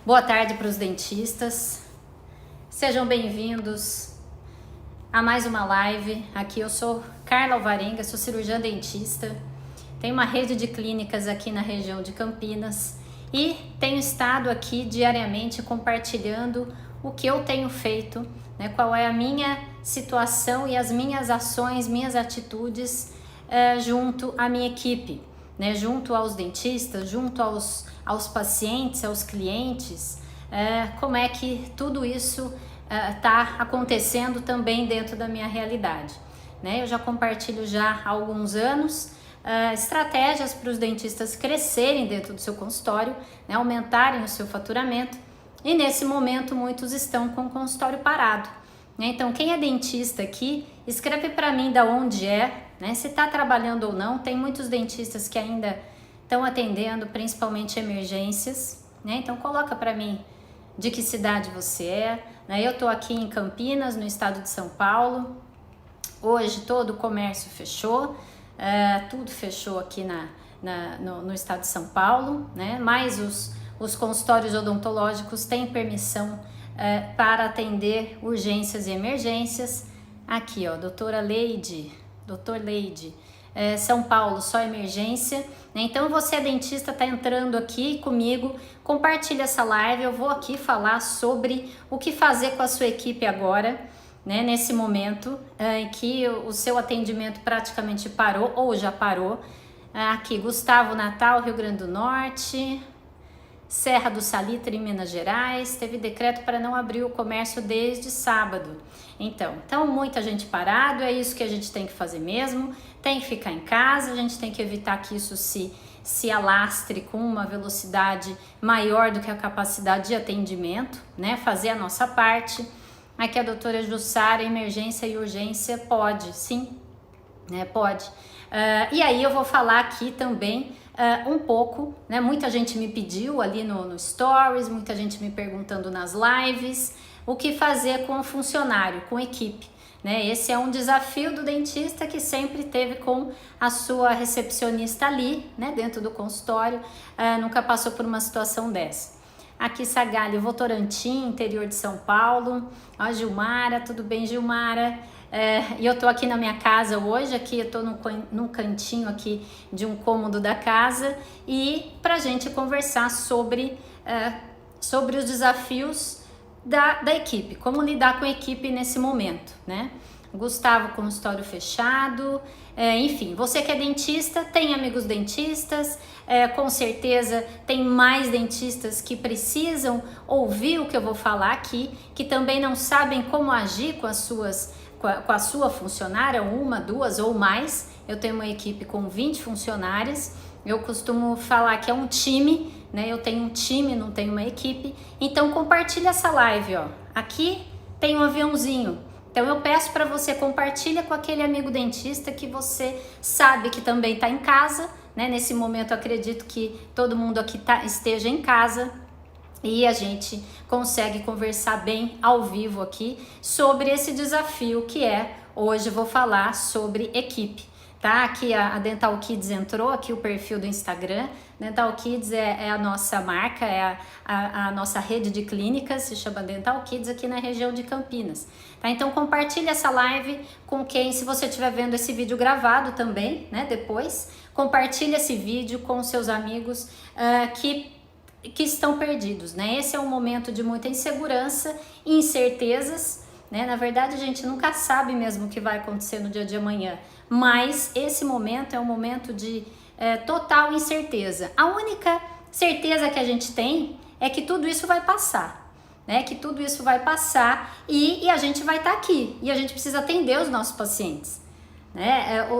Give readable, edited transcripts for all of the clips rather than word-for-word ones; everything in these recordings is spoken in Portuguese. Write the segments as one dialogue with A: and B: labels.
A: Boa tarde para os dentistas. Sejam bem-vindos a mais uma live. Aqui eu sou Carla Alvarenga, sou cirurgiã dentista. Tenho uma rede de clínicas aqui na região de Campinas e tenho estado aqui diariamente compartilhando o que eu tenho feito, qual é a minha situação e as minhas ações, minhas atitudes junto à minha equipe, junto aos dentistas, junto aos pacientes, aos clientes, como é que tudo isso está acontecendo também dentro da minha realidade. Eu já compartilho já há alguns anos estratégias para os dentistas crescerem dentro do seu consultório, aumentarem o seu faturamento, e nesse momento muitos estão com o consultório parado. Então quem é dentista aqui, escreve para mim da onde é, se está trabalhando ou não. Tem muitos dentistas que ainda estão atendendo, principalmente emergências, então coloca para mim de que cidade você é. Eu estou aqui em Campinas, no estado de São Paulo. Hoje todo o comércio fechou, tudo fechou aqui no estado de São Paulo, mas os consultórios odontológicos têm permissão para atender urgências e emergências. Aqui, ó, doutora Leide, doutor Leide, São Paulo, só emergência. Então você é dentista, está entrando aqui comigo, compartilha essa live. Eu vou aqui falar sobre o que fazer com a sua equipe agora, nesse momento em que o seu atendimento praticamente parou ou já parou. Aqui, Gustavo, Natal, Rio Grande do Norte, Serra do Salitre, em Minas Gerais, teve decreto para não abrir o comércio desde sábado. Então muita gente parado, é isso que a gente tem que fazer mesmo, tem que ficar em casa, a gente tem que evitar que isso se alastre com uma velocidade maior do que a capacidade de atendimento, fazer a nossa parte. Aqui a doutora Jussara, emergência e urgência, pode, sim, pode. E aí eu vou falar aqui também um pouco, muita gente me pediu ali no Stories, muita gente me perguntando nas lives, o que fazer com o funcionário, com a equipe. Esse é um desafio do dentista que sempre teve com a sua recepcionista ali, dentro do consultório, nunca passou por uma situação dessa. Aqui Sagalho, Votorantim, interior de São Paulo. Ó, Gilmara, tudo bem, Gilmara? E eu tô aqui na minha casa hoje, aqui eu tô num cantinho aqui de um cômodo da casa, e pra gente conversar sobre os desafios da equipe, como lidar com a equipe nesse momento, Gustavo, consultório fechado, enfim, você que é dentista, tem amigos dentistas, com certeza tem mais dentistas que precisam ouvir o que eu vou falar aqui, que também não sabem como agir com a sua funcionária, uma, duas ou mais. Eu tenho uma equipe com 20 funcionárias, eu costumo falar que é um time, eu tenho um time, não tenho uma equipe. Então compartilha essa live, ó. Aqui tem um aviãozinho, então eu peço para você, compartilha com aquele amigo dentista que você sabe que também está em casa, nesse momento eu acredito que todo mundo aqui esteja em casa, e a gente consegue conversar bem ao vivo aqui sobre esse desafio que hoje eu vou falar sobre equipe, tá? Aqui a Dental Kids entrou, aqui o perfil do Instagram. Dental Kids é a nossa marca, é a nossa rede de clínicas, se chama Dental Kids aqui na região de Campinas, tá? Então compartilha essa live com quem, se você estiver vendo esse vídeo gravado também, depois, compartilha esse vídeo com seus amigos que estão perdidos, Esse é um momento de muita insegurança e incertezas, Na verdade, a gente nunca sabe mesmo o que vai acontecer no dia de amanhã, mas esse momento é um momento de total incerteza. A única certeza que a gente tem é que tudo isso vai passar, Que tudo isso vai passar e a gente vai estar aqui, e a gente precisa atender os nossos pacientes,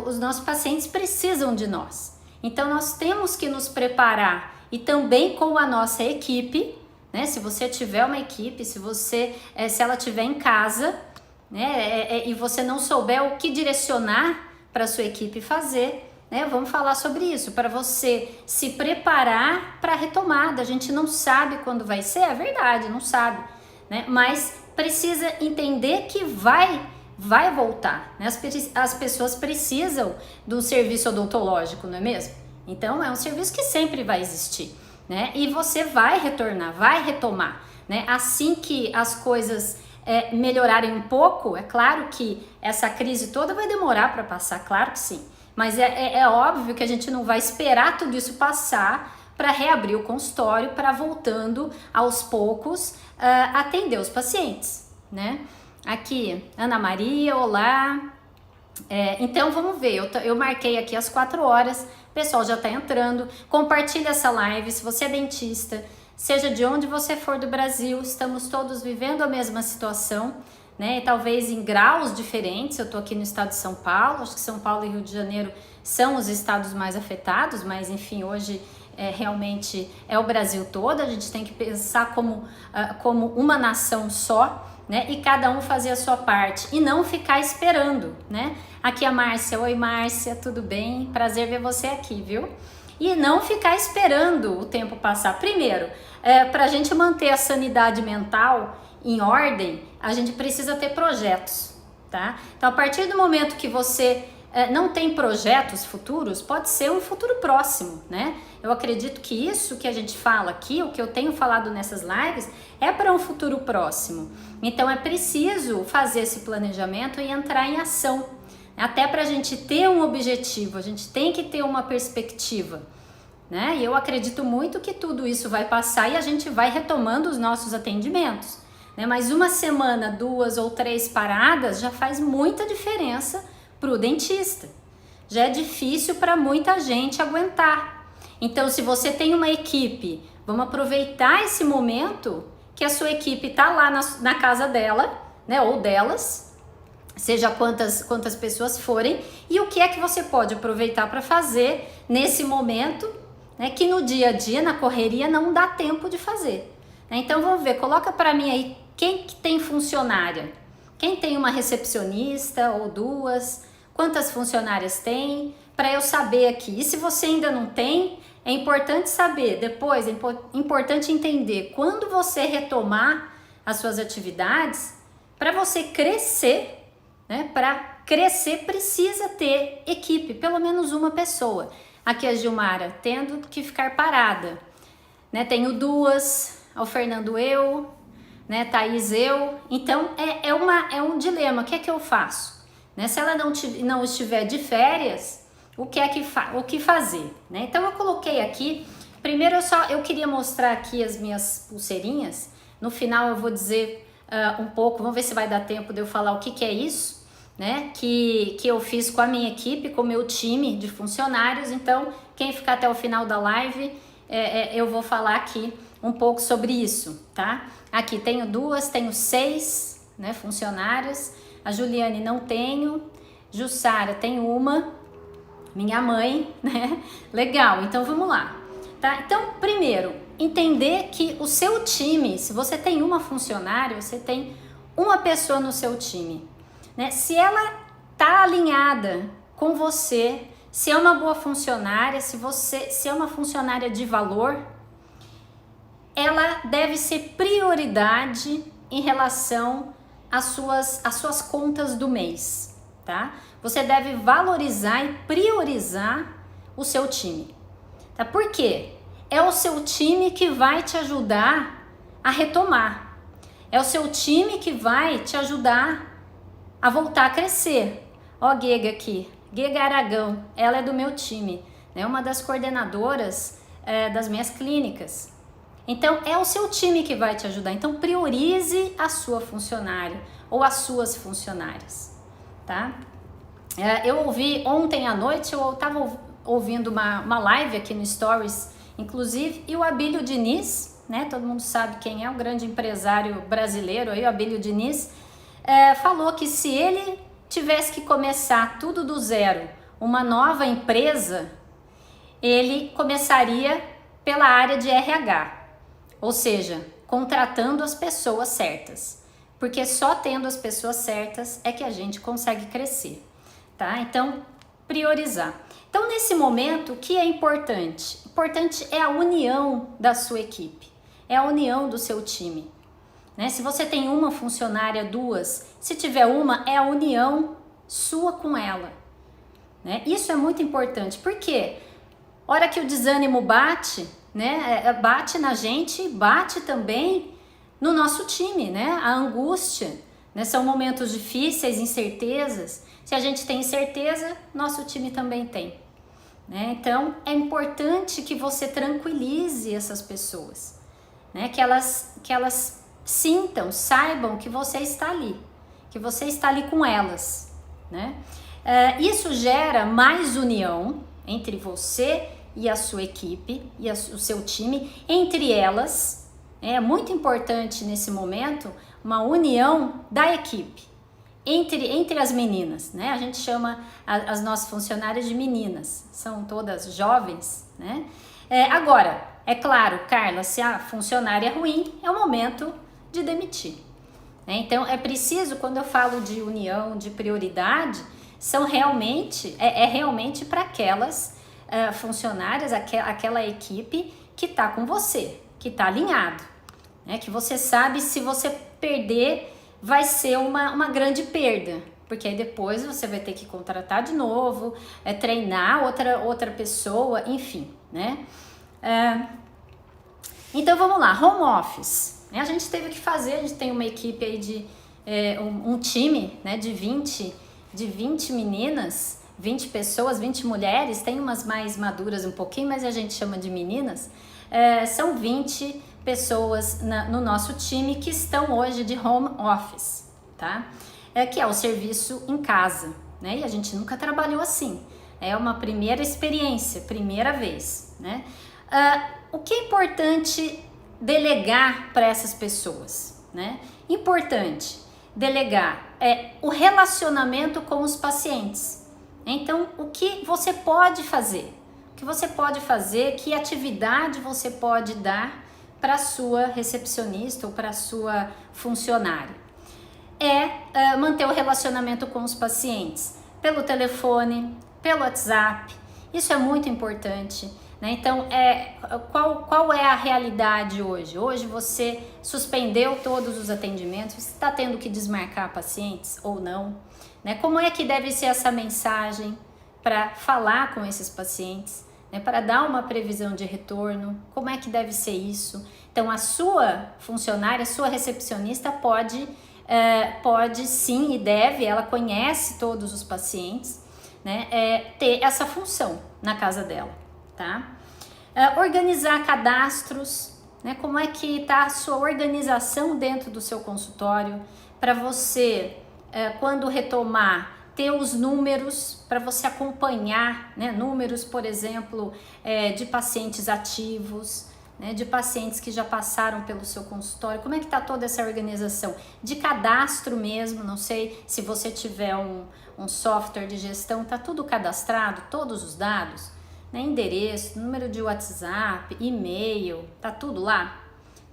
A: Os nossos pacientes precisam de nós, então nós temos que nos preparar. E também com a nossa equipe, se você tiver uma equipe, se ela estiver em casa, e você não souber o que direcionar para a sua equipe fazer, vamos falar sobre isso, para você se preparar para a retomada. A gente não sabe quando vai ser, é verdade, não sabe, mas precisa entender que vai voltar, As pessoas precisam do serviço odontológico, não é mesmo? Então é um serviço que sempre vai existir. né? E você vai retornar, vai retomar, né? Assim que as coisas melhorarem um pouco, é claro que essa crise toda vai demorar para passar, claro que sim. Mas é óbvio que a gente não vai esperar tudo isso passar para reabrir o consultório, para voltando aos poucos atender os pacientes, né? Aqui, Ana Maria, olá. Então vamos ver, eu marquei aqui às 4 horas, o pessoal já tá entrando. Compartilha essa live, se você é dentista, seja de onde você for do Brasil, estamos todos vivendo a mesma situação, né? Talvez em graus diferentes. Eu tô aqui no estado de São Paulo, acho que São Paulo e Rio de Janeiro são os estados mais afetados, mas enfim, hoje realmente é o Brasil todo. A gente tem que pensar como uma nação só, né? E cada um fazer a sua parte e não ficar esperando, né? Aqui a Márcia, oi Márcia, tudo bem? Prazer ver você aqui, viu? E não ficar esperando o tempo passar. Primeiro, para a gente manter a sanidade mental em ordem, a gente precisa ter projetos, tá? Então, a partir do momento que você não tem projetos futuros, pode ser um futuro próximo, né? Eu acredito que isso que a gente fala aqui, o que eu tenho falado nessas lives, é para um futuro próximo. Então, é preciso fazer esse planejamento e entrar em ação. Até para a gente ter um objetivo, a gente tem que ter uma perspectiva, né? E eu acredito muito que tudo isso vai passar e a gente vai retomando os nossos atendimentos, né? Mas uma semana, 2 ou 3 paradas já faz muita diferença para o dentista. Já é difícil para muita gente aguentar. Então, se você tem uma equipe, vamos aproveitar esse momento que a sua equipe está lá na casa dela, né? Ou delas, seja quantas pessoas forem, e o que é que você pode aproveitar para fazer nesse momento, né, que no dia a dia, na correria, não dá tempo de fazer. Então vamos ver, coloca para mim aí quem que tem funcionária, quem tem uma recepcionista ou 2, quantas funcionárias tem, para eu saber aqui. E se você ainda não tem, é importante saber, depois é importante entender quando você retomar as suas atividades, para você crescer, né? Para crescer precisa ter equipe, pelo menos uma pessoa. Aqui a Gilmara, tendo que ficar parada, né? Tenho 2, o Fernando eu, né? Thaís eu. Então é um dilema. O que é que eu faço? Né? Se ela não estiver de férias, o que fazer? Né? Então eu coloquei aqui. Primeiro eu queria mostrar aqui as minhas pulseirinhas. No final eu vou dizer um pouco. Vamos ver se vai dar tempo de eu falar o que é isso, né? Que eu fiz com a minha equipe, com o meu time de funcionários. Então, quem ficar até o final da live, eu vou falar aqui um pouco sobre isso, tá? Aqui tenho 2, tenho 6, né, funcionárias. A Juliane não tenho. Jussara tem uma. Minha mãe, né? Legal, então vamos lá. Tá? Então, primeiro, entender que o seu time, se você tem uma funcionária, você tem uma pessoa no seu time, né? Se ela tá alinhada com você, se é uma boa funcionária, se é uma funcionária de valor, ela deve ser prioridade em relação às suas contas do mês, tá? Você deve valorizar e priorizar o seu time, tá? Por quê? É o seu time que vai te ajudar a retomar. É o seu time que vai te ajudar a voltar a crescer. Ó a Gega aqui, Gega Aragão, ela é do meu time, né? Uma das coordenadoras das minhas clínicas. Então, é o seu time que vai te ajudar. Então, priorize a sua funcionária ou as suas funcionárias, tá? Eu ouvi ontem à noite, eu estava ouvindo uma live aqui no Stories, inclusive, e o Abílio Diniz, né? Todo mundo sabe quem é, o grande empresário brasileiro, aí, o Abílio Diniz, falou que se ele tivesse que começar tudo do zero, uma nova empresa, ele começaria pela área de RH. Ou seja, contratando as pessoas certas. Porque só tendo as pessoas certas é que a gente consegue crescer, tá? Então, priorizar. Então, nesse momento, o que é importante? Importante é a união da sua equipe. É a união do seu time, né? Se você tem uma funcionária, 2, se tiver uma, é a união sua com ela, né? Isso é muito importante. Por quê? Hora que o desânimo bate, né? Bate na gente, bate também no nosso time, né? A angústia, né? São momentos difíceis, incertezas. Se a gente tem certeza, nosso time também tem, né? Então é importante que você tranquilize essas pessoas, né? Que elas sintam, saibam que você está ali, que você está ali com elas, né? Isso gera mais união entre você e a sua equipe e o seu time, entre elas. É muito importante nesse momento uma união da equipe entre as meninas, né? A gente chama as nossas funcionárias de meninas, são todas jovens, né? Agora, é claro, Carla, se a funcionária é ruim, é o momento de demitir, né? Então é preciso, quando eu falo de união, de prioridade, são realmente realmente para aquelas funcionárias, aquela equipe que está com você, que está alinhado, né? Que você sabe, se você perder, vai ser uma grande perda, porque aí depois você vai ter que contratar de novo, treinar outra pessoa, enfim, né? Então vamos lá, home office, né? A gente teve que fazer, a gente tem uma equipe aí de um time, né, de 20 meninas, 20 pessoas, 20 mulheres, tem umas mais maduras um pouquinho, mas a gente chama de meninas. São 20 pessoas no nosso time que estão hoje de home office, tá? Que é o serviço em casa, né? E a gente nunca trabalhou assim. É uma primeira experiência, primeira vez, né? O que é importante delegar para essas pessoas, né? Importante delegar o relacionamento com os pacientes. Então, o que você pode fazer? O que você pode fazer? Que atividade você pode dar para a sua recepcionista ou para a sua funcionária? Manter o relacionamento com os pacientes pelo telefone, pelo WhatsApp. Isso é muito importante, né? Então, qual é a realidade hoje? Hoje você suspendeu todos os atendimentos, você está tendo que desmarcar pacientes ou não, né? Como é que deve ser essa mensagem para falar com esses pacientes, né? Para dar uma previsão de retorno, como é que deve ser isso? Então, a sua funcionária, a sua recepcionista pode sim e deve, ela conhece todos os pacientes, né? Ter essa função na casa dela, tá? Organizar cadastros, né? Como é que está a sua organização dentro do seu consultório para você, quando retomar, ter os números para você acompanhar, né? Números, por exemplo, de pacientes ativos, né? De pacientes que já passaram pelo seu consultório. Como é que está toda essa organização? De cadastro mesmo, não sei se você tiver um software de gestão, tá tudo cadastrado, todos os dados, né? Endereço, número de WhatsApp, e-mail, tá tudo lá?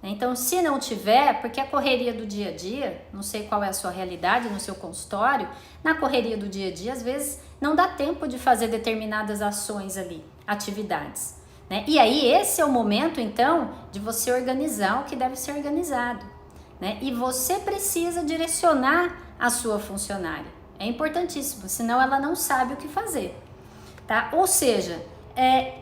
A: Então, se não tiver, porque a correria do dia a dia, não sei qual é a sua realidade no seu consultório, na correria do dia a dia, às vezes não dá tempo de fazer determinadas ações ali, atividades, né? E aí, esse é o momento, então, de você organizar o que deve ser organizado, né? E você precisa direcionar a sua funcionária. É importantíssimo, senão ela não sabe o que fazer, tá? Ou seja,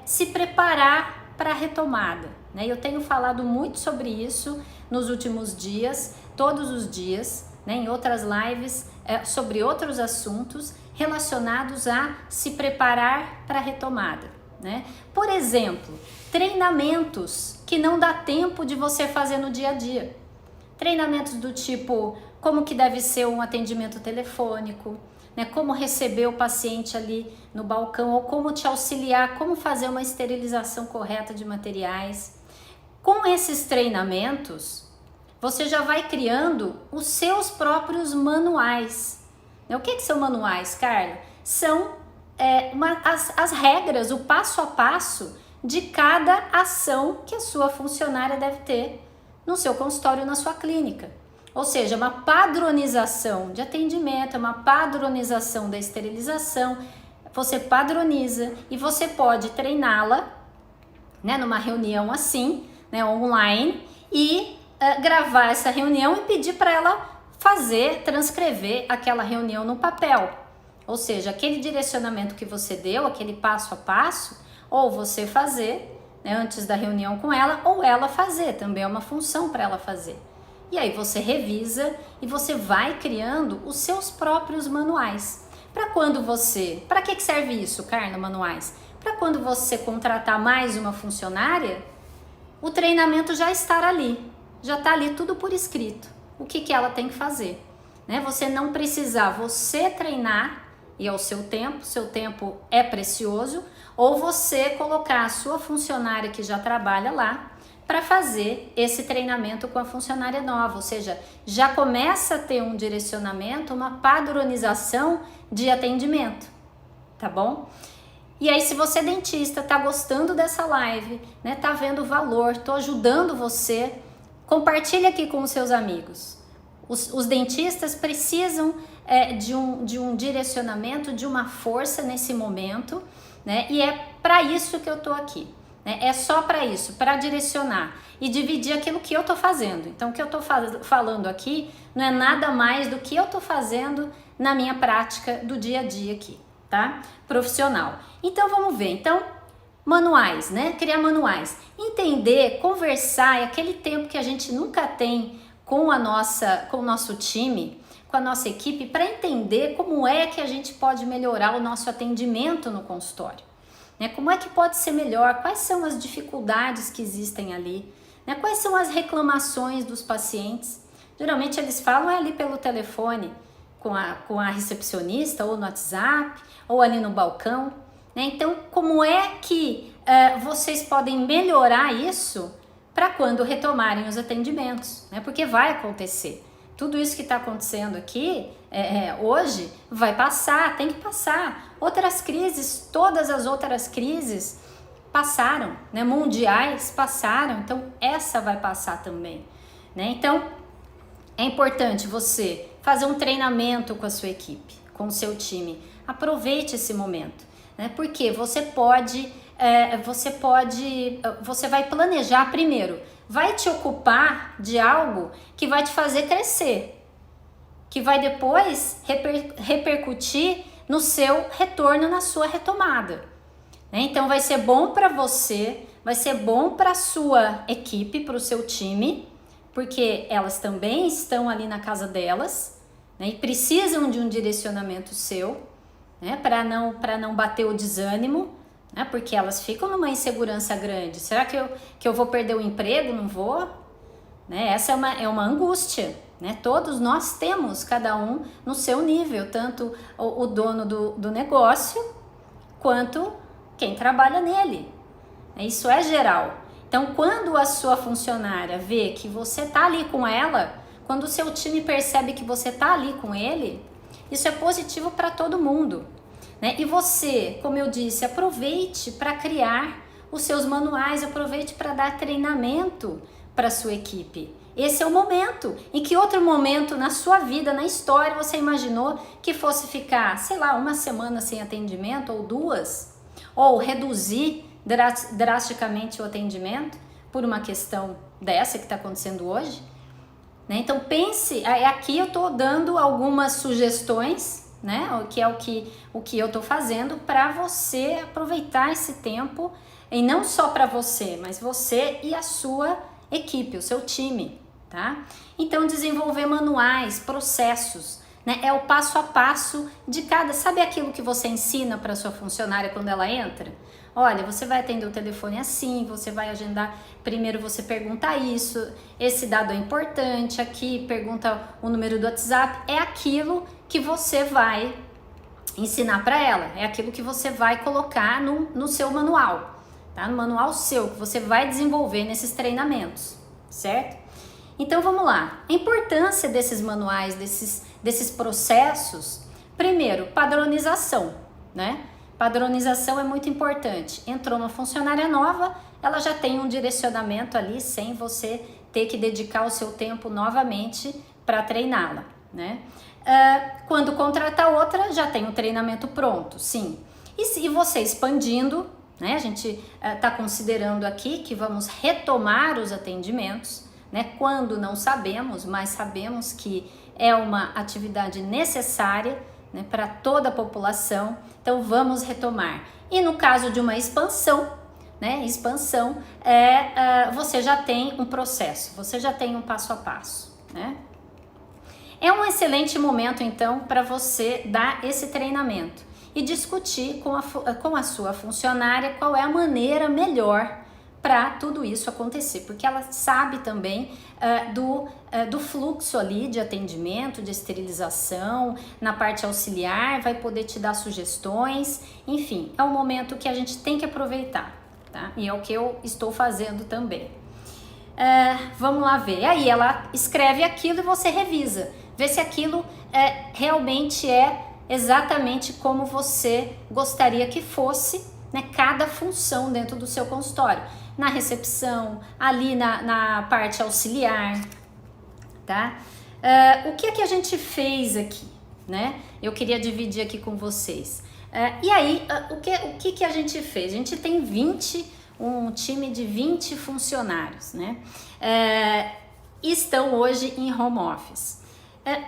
A: se preparar para a retomada, né? Eu tenho falado muito sobre isso nos últimos dias, todos os dias, né? Em outras lives, sobre outros assuntos relacionados a se preparar para a retomada, né? Por exemplo, treinamentos que não dá tempo de você fazer no dia a dia. Treinamentos do tipo, como que deve ser um atendimento telefônico, né? Como receber o paciente ali no balcão, ou como te auxiliar, como fazer uma esterilização correta de materiais. Com esses treinamentos, você já vai criando os seus próprios manuais. O que são manuais, Carla? São as regras, o passo a passo de cada ação que a sua funcionária deve ter no seu consultório, na sua clínica. Ou seja, uma padronização de atendimento, uma padronização da esterilização. Você padroniza e você pode treiná-la, né, numa reunião assim, né, online, e gravar essa reunião e pedir para ela transcrever aquela reunião no papel. Ou seja, aquele direcionamento que você deu, aquele passo a passo, ou você fazer, né, antes da reunião com ela, ou ela fazer, também é uma função para ela fazer. E aí você revisa e você vai criando os seus próprios manuais. Para que serve isso, Carla, manuais? Para quando você contratar mais uma funcionária, o treinamento já estar ali, já está ali tudo por escrito, o que ela tem que fazer, né? Você não precisar você treinar, e ao seu tempo é precioso, ou você colocar a sua funcionária que já trabalha lá para fazer esse treinamento com a funcionária nova, ou seja, já começa a ter um direcionamento, uma padronização de atendimento, tá bom? E aí, se você dentista tá gostando dessa live, né, tá vendo o valor, tô ajudando você, compartilha aqui com os seus amigos. Os dentistas precisam de um direcionamento, de uma força nesse momento, né? E é para isso que eu tô aqui, né? É só para isso, para direcionar e dividir aquilo que eu tô fazendo. Então, o que eu tô falando aqui não é nada mais do que eu tô fazendo na minha prática do dia a dia aqui, tá? Profissional. Então, vamos ver. Então, manuais, né? Criar manuais. Entender, conversar, é aquele tempo que a gente nunca tem com o nosso time, com a nossa equipe, para entender como é que a gente pode melhorar o nosso atendimento no consultório, né? Como é que pode ser melhor, quais são as dificuldades que existem ali, né? Quais são as reclamações dos pacientes. Geralmente eles falam ali pelo telefone com a recepcionista, ou no WhatsApp, ou ali no balcão, né? Então, como é que vocês podem melhorar isso para quando retomarem os atendimentos, né? Porque vai acontecer. Tudo isso que está acontecendo aqui hoje vai passar, tem que passar. Outras crises, todas as outras crises passaram, né? Mundiais passaram, então essa vai passar também, né? Então, é importante você fazer um treinamento com a sua equipe, com o seu time. Aproveite esse momento, né? Porque você vai planejar primeiro, vai te ocupar de algo que vai te fazer crescer, que vai depois repercutir no seu retorno, na sua retomada, né? Então vai ser bom para você, vai ser bom para a sua equipe, para o seu time, porque elas também estão ali na casa delas, né? E precisam de um direcionamento seu, né? Para não bater o desânimo, né? Porque elas ficam numa insegurança grande. Será que eu vou perder o emprego? Não vou? Né? Essa é uma angústia, né? Todos nós temos, cada um no seu nível, tanto o dono do negócio quanto quem trabalha nele. Isso é geral. Então, quando a sua funcionária vê que você tá ali com ela, quando o seu time percebe que você tá ali com ele, isso é positivo para todo mundo, né? E você, como eu disse, aproveite para criar os seus manuais, aproveite para dar treinamento para a sua equipe. Esse é o momento. Em que outro momento na sua vida, na história, você imaginou que fosse ficar, sei lá, uma semana sem atendimento ou 2? Ou reduzir drasticamente o atendimento por uma questão dessa que está acontecendo hoje, né? Então pense, aqui eu estou dando algumas sugestões, né? Que é o que eu estou fazendo para você aproveitar esse tempo, e não só para você, mas você e a sua equipe, o seu time, tá? Então desenvolver manuais, processos, né? É o passo a passo de cada, sabe aquilo que você ensina para sua funcionária quando ela entra? Olha, você vai atender o telefone assim, você vai agendar, primeiro você pergunta isso, esse dado é importante, aqui pergunta o número do WhatsApp, é aquilo que você vai ensinar para ela, é aquilo que você vai colocar no seu manual, tá? No manual seu, que você vai desenvolver nesses treinamentos, certo? Então vamos lá, a importância desses manuais, desses processos, primeiro, padronização, né? Padronização é muito importante. Entrou uma funcionária nova, ela já tem um direcionamento ali, sem você ter que dedicar o seu tempo novamente para treiná-la, né? Quando contratar outra, já tem o treinamento pronto, sim. E você expandindo, né? A gente está considerando aqui que vamos retomar os atendimentos, né? Quando não sabemos, mas sabemos que é uma atividade necessária, né, para toda a população, então vamos retomar. E no caso de uma expansão, né, expansão, você já tem um processo, você já tem um passo a passo, né? É um excelente momento, então, para você dar esse treinamento e discutir com a sua funcionária qual é a maneira melhor para tudo isso acontecer, porque ela sabe também do fluxo ali de atendimento, de esterilização, na parte auxiliar, vai poder te dar sugestões, enfim, é um momento que a gente tem que aproveitar, tá? E é o que eu estou fazendo também. Vamos lá ver, aí ela escreve aquilo e você revisa, vê se aquilo realmente é exatamente como você gostaria que fosse, né, cada função dentro do seu consultório, na recepção, ali na parte auxiliar, tá? O que é que a gente fez aqui, né? Eu queria dividir aqui com vocês. E aí, o que a gente fez? A gente tem um time de 20 funcionários, né? Estão hoje em home office.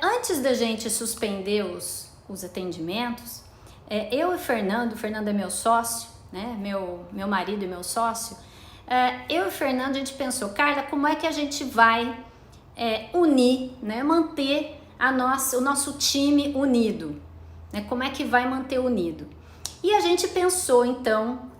A: Antes da gente suspender os atendimentos, eu e o Fernando é meu sócio, né? Meu marido e meu sócio. Eu e o Fernando, a gente pensou, Carla, como é que a gente vai unir, né? Manter o nosso time unido, né? Como é que vai manter unido? E a gente pensou, então,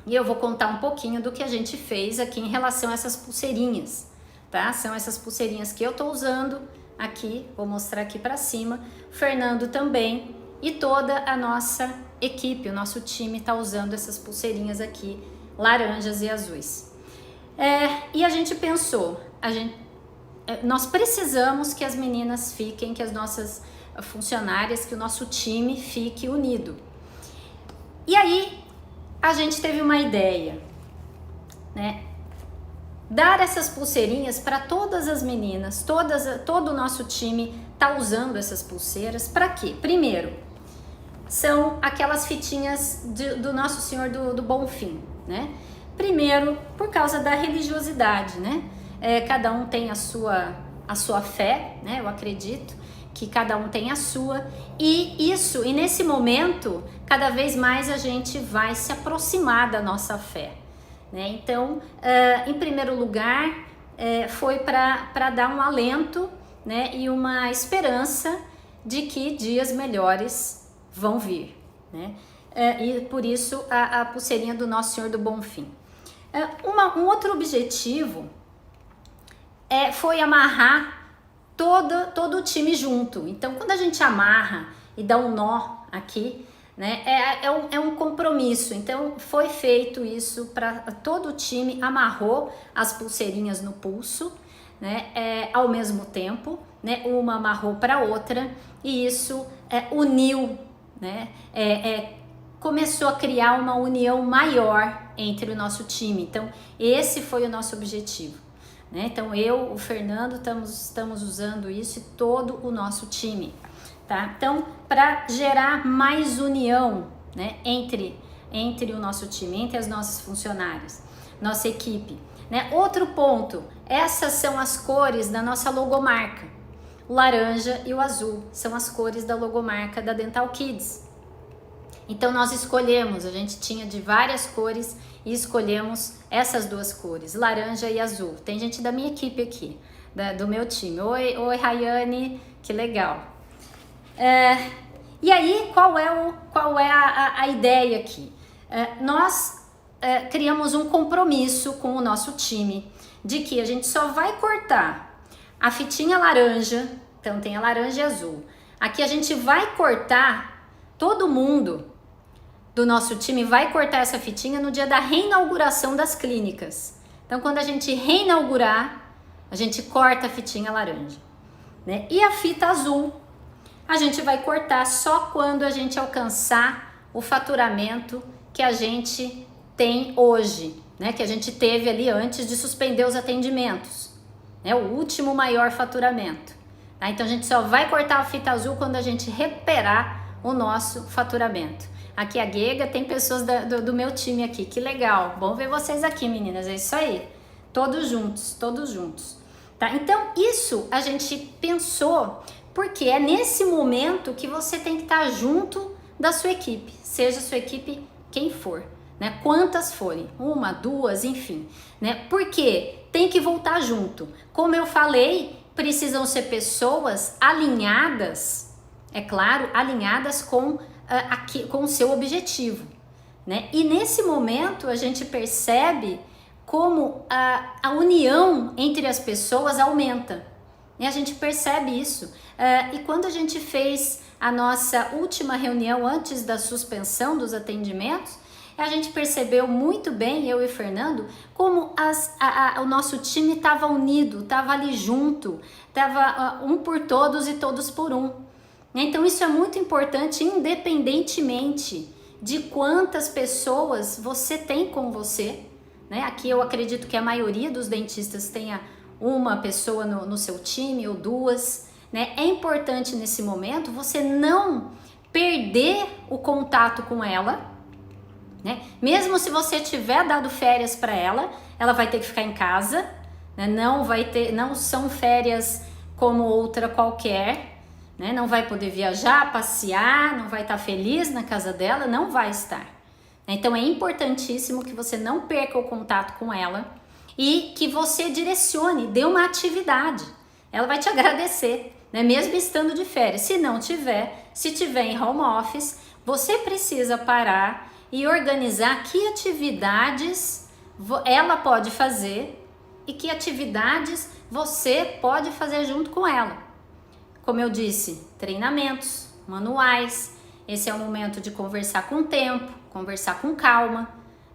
A: e eu vou contar um pouquinho do que a gente fez aqui em relação a essas pulseirinhas, tá? São essas pulseirinhas que eu tô usando aqui, vou mostrar aqui para cima, o Fernando também, e toda a nossa equipe, o nosso time tá usando essas pulseirinhas aqui, laranjas e azuis. E a gente pensou, nós precisamos que as meninas fiquem, que as nossas funcionárias, que o nosso time fique unido. E aí, a gente teve uma ideia, né? Dar essas pulseirinhas para todas as meninas, todo o nosso time tá usando essas pulseiras. Para quê? Primeiro, são aquelas fitinhas do Nosso Senhor do Bom Fim, né? Primeiro, por causa da religiosidade, né? Cada um tem a sua fé, né? Eu acredito que cada um tem a sua, e nesse momento, cada vez mais a gente vai se aproximar da nossa fé, né? Então, em primeiro lugar, foi para dar um alento, né? E uma esperança de que dias melhores vão vir, né? E por isso a pulseirinha do Nosso Senhor do Bom Fim. Um outro objetivo foi amarrar todo o time junto. Então, quando a gente amarra e dá um nó aqui, né, é um compromisso. Então, foi feito isso para todo o time, amarrou as pulseirinhas no pulso, né, ao mesmo tempo, né, uma amarrou para outra, e isso uniu, né, começou a criar uma união maior entre o nosso time. Então, esse foi o nosso objetivo. Então eu, o Fernando, estamos usando isso e todo o nosso time, tá? Então, para gerar mais união, né, entre o nosso time, entre as nossas funcionárias, nossa equipe, né? Outro ponto, essas são as cores da nossa logomarca. O laranja e o azul são as cores da logomarca da Dental Kids. Então nós escolhemos, a gente tinha de várias cores e escolhemos essas duas cores, laranja e azul. Tem gente da minha equipe aqui, do meu time. Oi Rayane, que legal. E aí, qual é a ideia aqui? Nós criamos um compromisso com o nosso time de que a gente só vai cortar a fitinha laranja, então tem a laranja e azul. Aqui a gente vai cortar, todo mundo do nosso time vai cortar essa fitinha no dia da reinauguração das clínicas. Então, quando a gente reinaugurar, a gente corta a fitinha laranja, né? E a fita azul, a gente vai cortar só quando a gente alcançar o faturamento que a gente tem hoje, né? Que a gente teve ali antes de suspender os atendimentos, né? O último maior faturamento, tá? Então, a gente só vai cortar a fita azul quando a gente recuperar o nosso faturamento. Aqui a Gega, tem pessoas do meu time aqui, que legal, bom ver vocês aqui, meninas, é isso aí, todos juntos, tá? Então isso a gente pensou, porque é nesse momento que você tem que estar junto da sua equipe, seja a sua equipe quem for, né? Quantas forem, uma, duas, enfim, né? Porque tem que voltar junto. Como eu falei, precisam ser pessoas alinhadas, é claro, alinhadas com o seu objetivo, né? E nesse momento a gente percebe como a união entre as pessoas aumenta. E a gente percebe isso. E quando a gente fez a nossa última reunião antes da suspensão dos atendimentos, a gente percebeu muito bem, eu e Fernando, como o nosso time estava unido, estava ali junto, estava um por todos e todos por um. Então isso é muito importante, independentemente de quantas pessoas você tem com você, né? Aqui eu acredito que a maioria dos dentistas tenha uma pessoa no seu time ou duas, né? É importante nesse momento você não perder o contato com ela, né? Mesmo se você tiver dado férias para ela, ela vai ter que ficar em casa, né? Não são férias como outra qualquer, né? Não vai poder viajar, passear, não vai estar feliz na casa dela, não vai estar. Então é importantíssimo que você não perca o contato com ela e que você direcione, dê uma atividade. Ela vai te agradecer, né? Mesmo estando de férias. Se não tiver, se tiver em home office, você precisa parar e organizar que atividades ela pode fazer e que atividades você pode fazer junto com ela. Como eu disse, treinamentos, manuais. Esse é o momento de conversar com tempo, conversar com calma,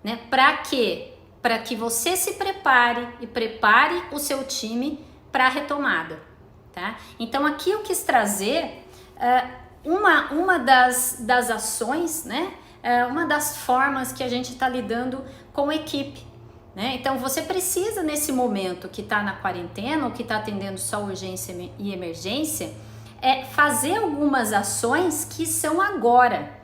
A: né? Para quê? Para que você se prepare e prepare o seu time para a retomada, tá? Então aqui eu quis trazer uma das ações, né? Uma das formas que a gente está lidando com a equipe, né? Então você precisa nesse momento que está na quarentena ou que está atendendo só urgência e emergência, fazer algumas ações que são agora,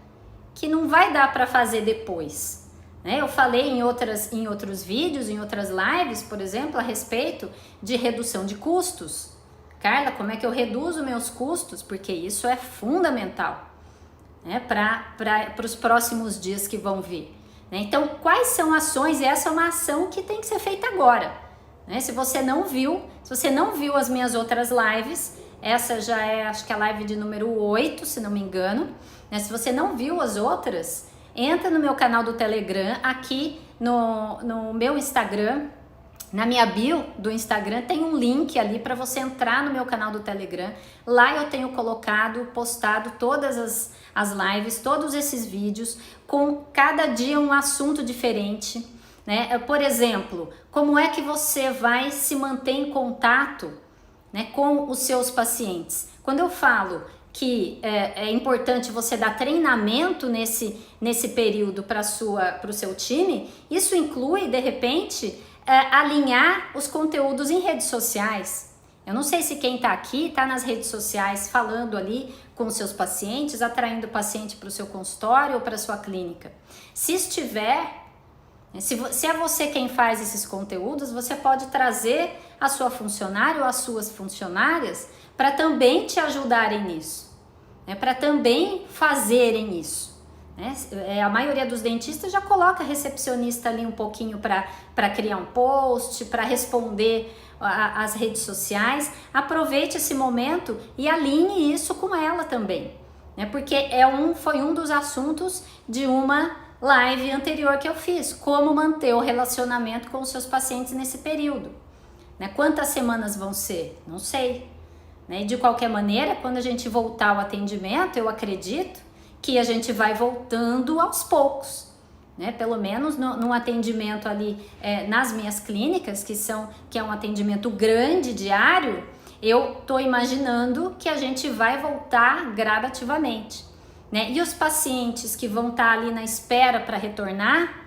A: que não vai dar para fazer depois, né? Eu falei em outros vídeos, em outras lives, por exemplo, a respeito de redução de custos. Carla, como é que eu reduzo meus custos? Porque isso é fundamental, né, para os próximos dias que vão vir, né? Então, quais são ações? E essa é uma ação que tem que ser feita agora, né? Se você não viu as minhas outras lives, essa já é, acho que a live de número 8, se não me engano, né? Se você não viu as outras, entra no meu canal do Telegram, aqui no meu Instagram, na minha bio do Instagram tem um link ali para você entrar no meu canal do Telegram. Lá eu tenho postado todas as lives, todos esses vídeos, com cada dia um assunto diferente, né? Por exemplo, como é que você vai se manter em contato, né, com os seus pacientes? Quando eu falo que é importante você dar treinamento nesse período para o seu time, isso inclui, de repente, alinhar os conteúdos em redes sociais. Eu não sei se quem está aqui está nas redes sociais falando ali com os seus pacientes, atraindo o paciente para o seu consultório ou para a sua clínica. Se estiver, se é você quem faz esses conteúdos, você pode trazer a sua funcionária ou as suas funcionárias para também te ajudarem nisso, né? Para também fazerem isso. A maioria dos dentistas já coloca a recepcionista ali um pouquinho para criar um post, para responder as redes sociais. Aproveite esse momento e alinhe isso com ela também, né? Porque foi um dos assuntos de uma live anterior que eu fiz, como manter o relacionamento com os seus pacientes nesse período, né? Quantas semanas vão ser? Não sei, né? E de qualquer maneira, quando a gente voltar ao atendimento, eu acredito que a gente vai voltando aos poucos, né? Pelo menos num atendimento ali nas minhas clínicas, que é um atendimento grande, diário, eu tô imaginando que a gente vai voltar gradativamente, né? E os pacientes que vão estar ali na espera para retornar,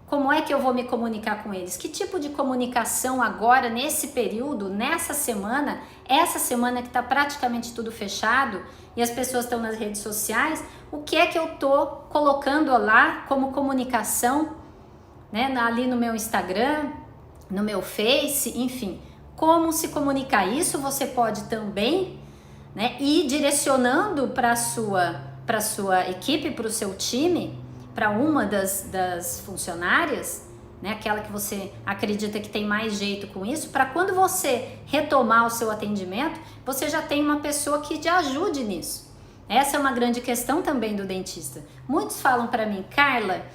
A: como é que eu vou me comunicar com eles? Que tipo de comunicação agora, nesse período, nessa semana, essa semana que está praticamente tudo fechado e as pessoas estão nas redes sociais, o que é que eu tô colocando lá como comunicação, né? Ali no meu Instagram, no meu Face, enfim, como se comunicar? Isso você pode também, né, ir direcionando para a sua equipe, para o seu time, para uma das funcionárias, né, aquela que você acredita que tem mais jeito com isso, para quando você retomar o seu atendimento, você já tem uma pessoa que te ajude nisso. Essa é uma grande questão também do dentista. Muitos falam para mim, Carla,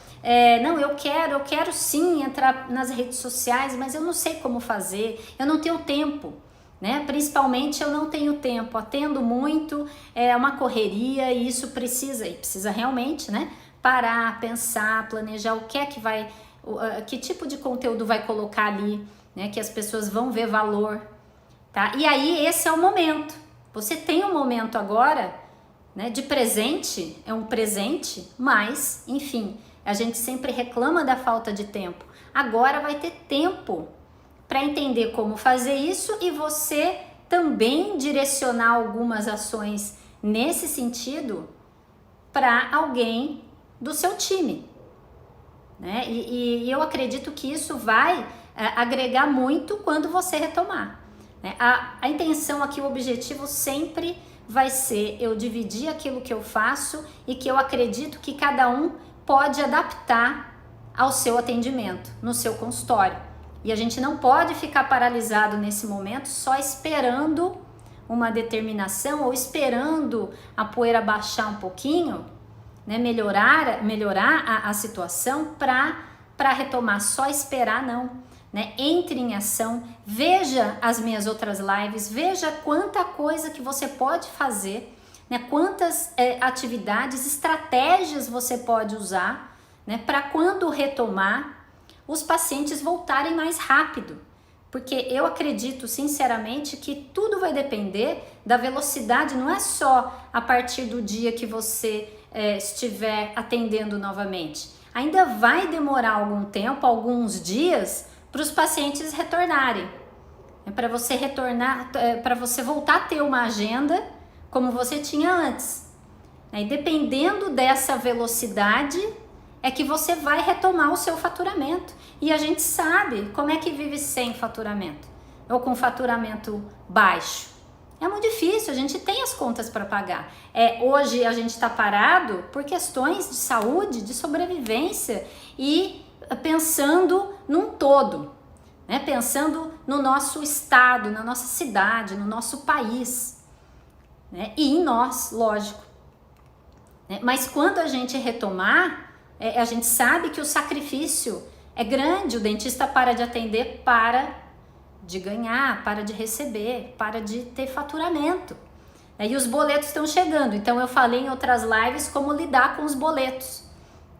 A: não, eu quero sim entrar nas redes sociais, mas eu não sei como fazer, eu não tenho tempo, né? Principalmente eu não tenho tempo, atendo muito, é uma correria e isso precisa realmente, né? Parar, pensar, planejar o que é que vai, que tipo de conteúdo vai colocar ali, né? Que as pessoas vão ver valor, tá? E aí esse é o momento. Você tem um momento agora, né, de presente, é um presente, mas, enfim, a gente sempre reclama da falta de tempo. Agora vai ter tempo para entender como fazer isso e você também direcionar algumas ações nesse sentido para alguém do seu time, né? E eu acredito que isso vai agregar muito quando você retomar, né? A intenção aqui, o objetivo sempre vai ser eu dividir aquilo que eu faço e que eu acredito que cada um pode adaptar ao seu atendimento, no seu consultório. E a gente não pode ficar paralisado nesse momento só esperando uma determinação ou esperando a poeira baixar um pouquinho, né, melhorar a situação para retomar. Só esperar não, né? Entre em ação, veja as minhas outras lives, veja quanta coisa que você pode fazer, né? Quantas atividades, estratégias você pode usar, né? Para quando retomar, os pacientes voltarem mais rápido. Porque eu acredito sinceramente que tudo vai depender da velocidade, não é só a partir do dia que você estiver atendendo novamente. Ainda vai demorar algum tempo, alguns dias, para os pacientes retornarem. Para você retornar, para você voltar a ter uma agenda como você tinha antes. E dependendo dessa velocidade, é que você vai retomar o seu faturamento. E a gente sabe como é que vive sem faturamento, ou com faturamento baixo. É muito difícil, a gente tem as contas para pagar. Hoje a gente está parado por questões de saúde, de sobrevivência e pensando num todo, né? Pensando no nosso estado, na nossa cidade, no nosso país, né? E em nós, lógico. Mas quando a gente retomar, a gente sabe que o sacrifício é grande, o dentista para de atender, para de ganhar, para de receber, para de ter faturamento. E os boletos estão chegando, então eu falei em outras lives como lidar com os boletos,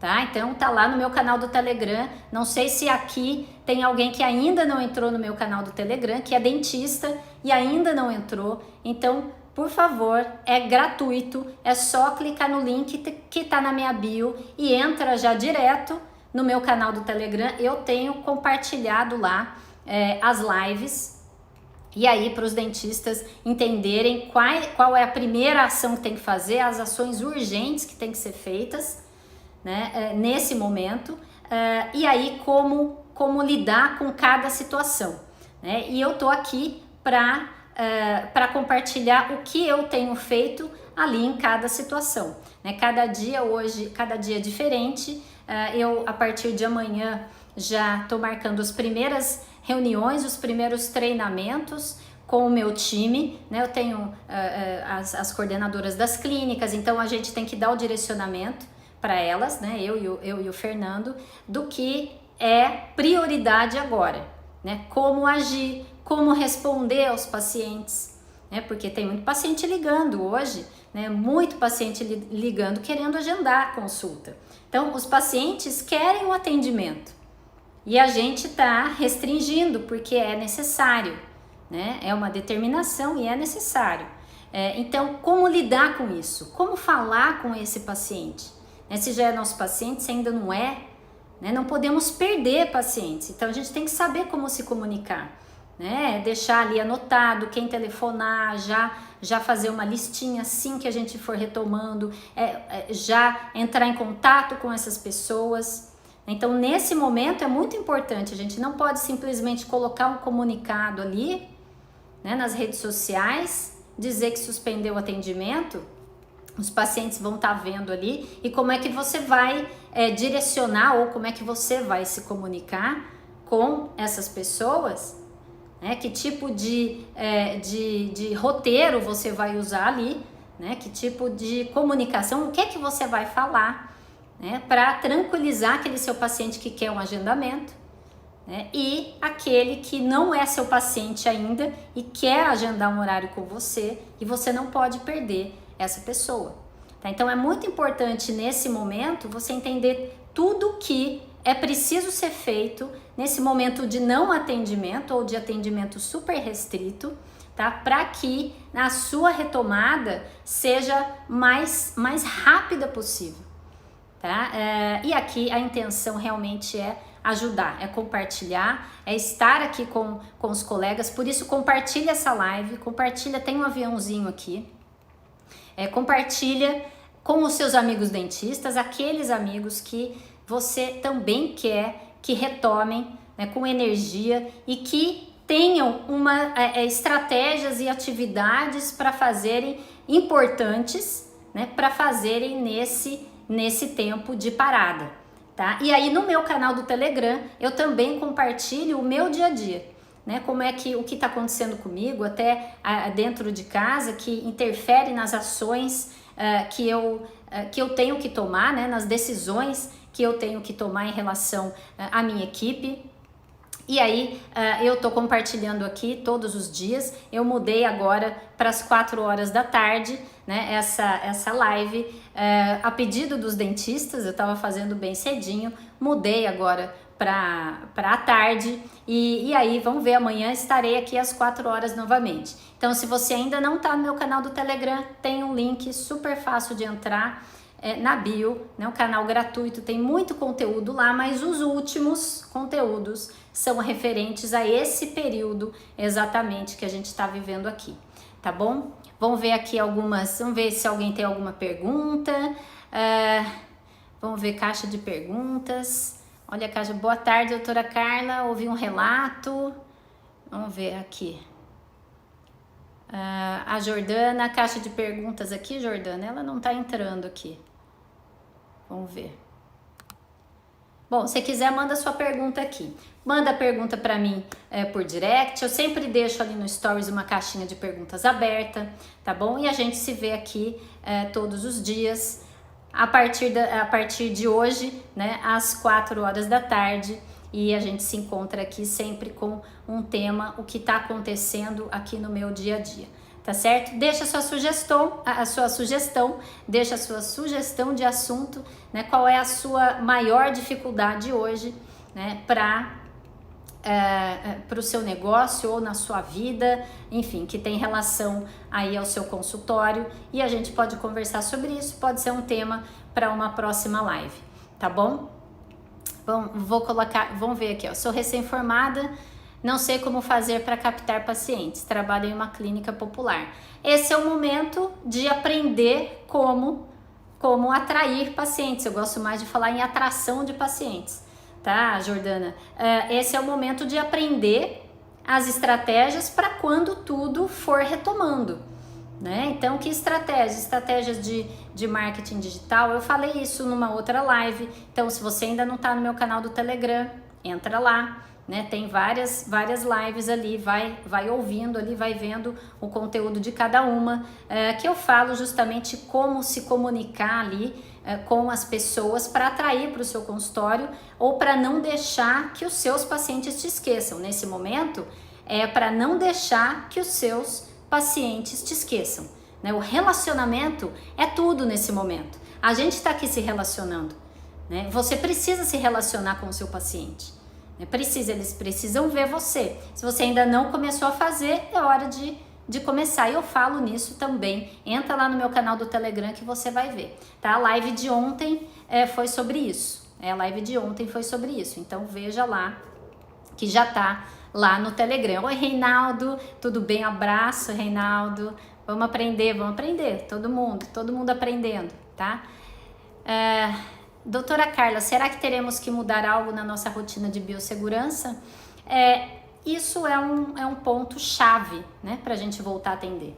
A: tá? Então tá lá no meu canal do Telegram, não sei se aqui tem alguém que ainda não entrou no meu canal do Telegram, que é dentista e ainda não entrou, então por favor, é gratuito, é só clicar no link que tá na minha bio e entra já direto no meu canal do Telegram. Eu tenho compartilhado lá as lives e aí para os dentistas entenderem qual é a primeira ação que tem que fazer, as ações urgentes que tem que ser feitas, né, nesse momento, e aí como lidar com cada situação, né? E eu tô aqui para compartilhar o que eu tenho feito ali em cada situação, né? Cada dia é diferente. Eu a partir de amanhã já estou marcando as primeiras reuniões, os primeiros treinamentos com o meu time, né? Eu tenho as coordenadoras das clínicas, então a gente tem que dar o direcionamento para elas, né? Eu e o Fernando, do que é prioridade agora, né? Como agir, como responder aos pacientes, né? Porque tem muito paciente ligando hoje, né? Muito paciente ligando querendo agendar a consulta. Então, os pacientes querem o atendimento e a gente está restringindo porque é necessário, né? É uma determinação e é necessário. Então, como lidar com isso? Como falar com esse paciente? Se já é nosso paciente, se ainda não é, né? Não podemos perder pacientes. Então, a gente tem que saber como se comunicar, né? Deixar ali anotado quem telefonar, já fazer uma listinha assim que a gente for retomando, já entrar em contato com essas pessoas. Então, nesse momento é muito importante, a gente não pode simplesmente colocar um comunicado ali, né, nas redes sociais, dizer que suspendeu o atendimento os pacientes vão estar vendo ali e como é que você vai direcionar ou como é que você vai se comunicar com essas pessoas, né? Que tipo de roteiro você vai usar ali, né? Que tipo de comunicação, o que é que você vai falar, né? Para tranquilizar aquele seu paciente que quer um agendamento, né? E aquele que não é seu paciente ainda e quer agendar um horário com você e você não pode perder essa pessoa, tá? Então é muito importante nesse momento você entender tudo que é preciso ser feito nesse momento de não atendimento ou de atendimento super restrito, tá? Para que a sua retomada seja mais rápida possível, tá? E aqui a intenção realmente é ajudar, é compartilhar, é estar aqui com os colegas. Por isso compartilha essa live, compartilha, tem um aviãozinho aqui, compartilha com os seus amigos dentistas, aqueles amigos que você também quer que retomem, né, com energia e que tenham estratégias e atividades para fazerem importantes, né, para fazerem nesse tempo de parada, tá? E aí no meu canal do Telegram eu também compartilho o meu dia a dia, né? Como é que o que está acontecendo comigo até dentro de casa, que interfere nas ações que eu tenho que tomar, né? Nas decisões que eu tenho que tomar em relação à minha equipe. E aí eu tô compartilhando aqui todos os dias. Eu mudei agora para as 4 horas da tarde, né? Essa live a pedido dos dentistas. Eu tava fazendo bem cedinho, mudei agora para a tarde e aí vamos ver, amanhã estarei aqui às 4 horas novamente. Então se você ainda não tá no meu canal do Telegram, tem um link super fácil de entrar na bio, né? Um canal gratuito, tem muito conteúdo lá, mas os últimos conteúdos são referentes a esse período exatamente que a gente está vivendo aqui, tá bom? Vamos ver aqui vamos ver se alguém tem alguma pergunta. Vamos ver caixa de perguntas. Olha a caixa. Boa tarde, doutora Carla, ouvi um relato. Vamos ver aqui. A Jordana, caixa de perguntas aqui, Jordana, ela não tá entrando aqui. Vamos ver. Bom, se quiser, manda sua pergunta aqui. Manda a pergunta para mim por direct. Eu sempre deixo ali no Stories uma caixinha de perguntas aberta, tá bom? E a gente se vê aqui todos os dias, a partir de hoje, né, às 4 horas da tarde. E a gente se encontra aqui sempre com um tema, o que está acontecendo aqui no meu dia a dia. Tá certo? Deixa a sua sugestão, deixa a sua sugestão de assunto, né? Qual é a sua maior dificuldade hoje, né? Para o seu negócio ou na sua vida, enfim, que tem relação aí ao seu consultório, e a gente pode conversar sobre isso, pode ser um tema para uma próxima live, tá bom? Bom, vamos ver aqui, ó. Sou recém-formada, não sei como fazer para captar pacientes, trabalho em uma clínica popular. Esse é o momento de aprender como atrair pacientes. Eu gosto mais de falar em atração de pacientes, tá, Jordana? Esse é o momento de aprender as estratégias para quando tudo for retomando, né? Então, que estratégias? Estratégias de marketing digital. Eu falei isso numa outra live. Então, se você ainda não está no meu canal do Telegram, entra lá. Né? Tem várias lives ali, vai ouvindo ali, vai vendo o conteúdo de cada uma, que eu falo justamente como se comunicar ali com as pessoas para atrair para o seu consultório ou para não deixar que os seus pacientes te esqueçam. Nesse momento, para não deixar que os seus pacientes te esqueçam, né? O relacionamento é tudo nesse momento. A gente está aqui se relacionando, né? Você precisa se relacionar com o seu paciente. Eles precisam ver você. Se você ainda não começou a fazer, é hora de começar. E eu falo nisso também. Entra lá no meu canal do Telegram que você vai ver. Tá? A live de ontem foi sobre isso. A live de ontem foi sobre isso. Então veja lá que já tá lá no Telegram. Oi, Reinaldo. Tudo bem? Abraço, Reinaldo. Vamos aprender. Todo mundo aprendendo, tá? Doutora Carla, será que teremos que mudar algo na nossa rotina de biossegurança? Isso é um ponto chave, né, para a gente voltar a atender.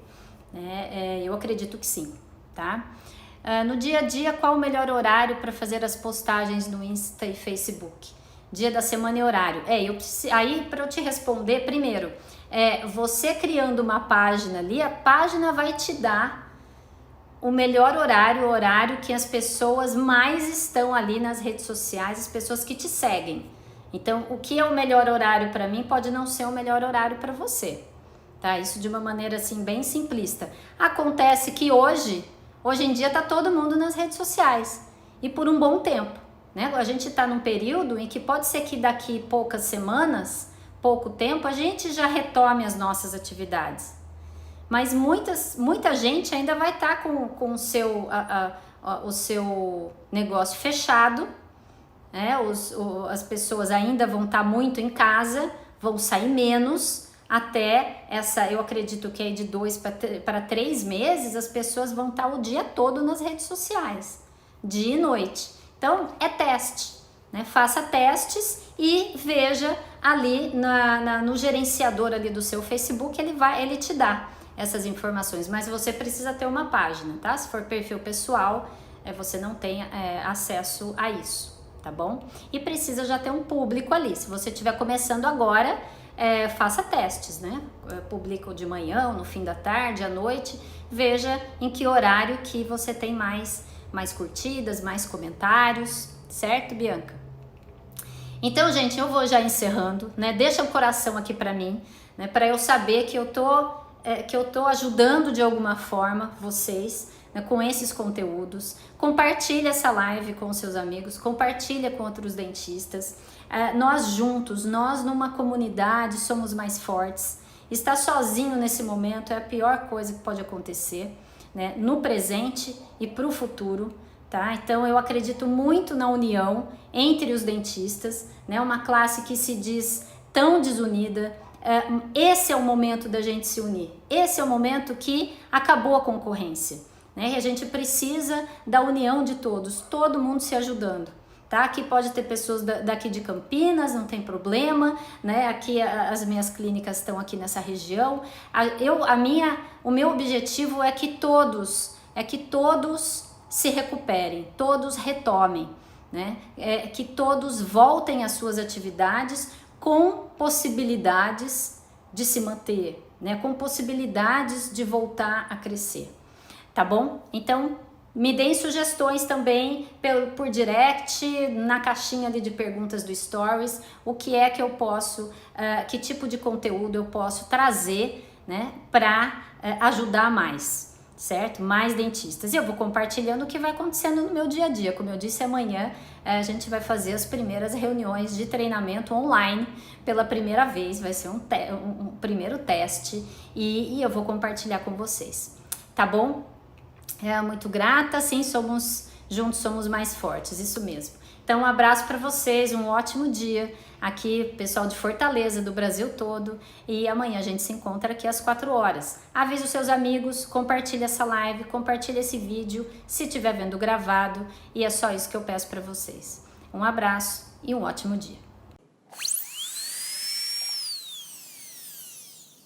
A: Eu acredito que sim. tá? No dia a dia, qual o melhor horário para fazer as postagens no Insta e Facebook? Dia da semana e horário. Aí para eu te responder, primeiro, você criando uma página ali, a página vai te dar o melhor horário, o horário que as pessoas mais estão ali nas redes sociais, as pessoas que te seguem. Então, o que é o melhor horário para mim pode não ser o melhor horário para você, tá? Isso de uma maneira assim bem simplista. Acontece que hoje em dia tá todo mundo nas redes sociais e por um bom tempo, né? A gente tá num período em que pode ser que daqui poucas semanas, pouco tempo, a gente já retome as nossas atividades. Mas muita gente ainda vai estar com o seu negócio fechado, né? As pessoas ainda vão estar muito em casa, vão sair menos, até eu acredito que aí de 2 para 3 meses as pessoas vão estar o dia todo nas redes sociais, dia e noite. Então é teste, né? Faça testes e veja ali no gerenciador ali do seu Facebook, ele te dá essas informações, mas você precisa ter uma página, tá? Se for perfil pessoal, você não tem acesso a isso, tá bom? E precisa já ter um público ali. Se você estiver começando agora, faça testes, né? Publica de manhã, no fim da tarde, à noite, veja em que horário que você tem mais curtidas, mais comentários, certo, Bianca? Então, gente, eu vou já encerrando, né? Deixa o coração aqui pra mim, né? Pra eu saber que eu tô ajudando de alguma forma vocês, né, com esses conteúdos. Compartilha essa live com seus amigos, compartilha com outros dentistas. Nós juntos, nós numa comunidade somos mais fortes. Estar sozinho nesse momento é a pior coisa que pode acontecer, né, no presente e para o futuro, tá? Então eu acredito muito na união entre os dentistas, né? Uma classe que se diz tão desunida. Esse é o momento da gente se unir. Esse é o momento que acabou a concorrência, né? E a gente precisa da união de todos, todo mundo se ajudando, tá? Aqui pode ter pessoas daqui de Campinas, não tem problema, né? Aqui as minhas clínicas estão aqui nessa região. O meu objetivo é que todos se recuperem, todos retomem, né? Que todos voltem às suas atividades com possibilidades de se manter, né? Com possibilidades de voltar a crescer, tá bom? Então, me deem sugestões também por direct, na caixinha ali de perguntas do Stories, o que é que eu posso, que tipo de conteúdo eu posso trazer, né? Para ajudar mais, certo? Mais dentistas. E eu vou compartilhando o que vai acontecendo no meu dia a dia. Como eu disse, amanhã a gente vai fazer as primeiras reuniões de treinamento online pela primeira vez. Vai ser um primeiro teste e eu vou compartilhar com vocês, tá bom? Muito grata, sim, juntos somos mais fortes, isso mesmo. Então um abraço para vocês, um ótimo dia aqui, pessoal de Fortaleza, do Brasil todo, e amanhã a gente se encontra aqui às 4 horas. Avise os seus amigos, compartilhe essa live, compartilhe esse vídeo, se estiver vendo gravado, e é só isso que eu peço para vocês. Um abraço e um ótimo dia.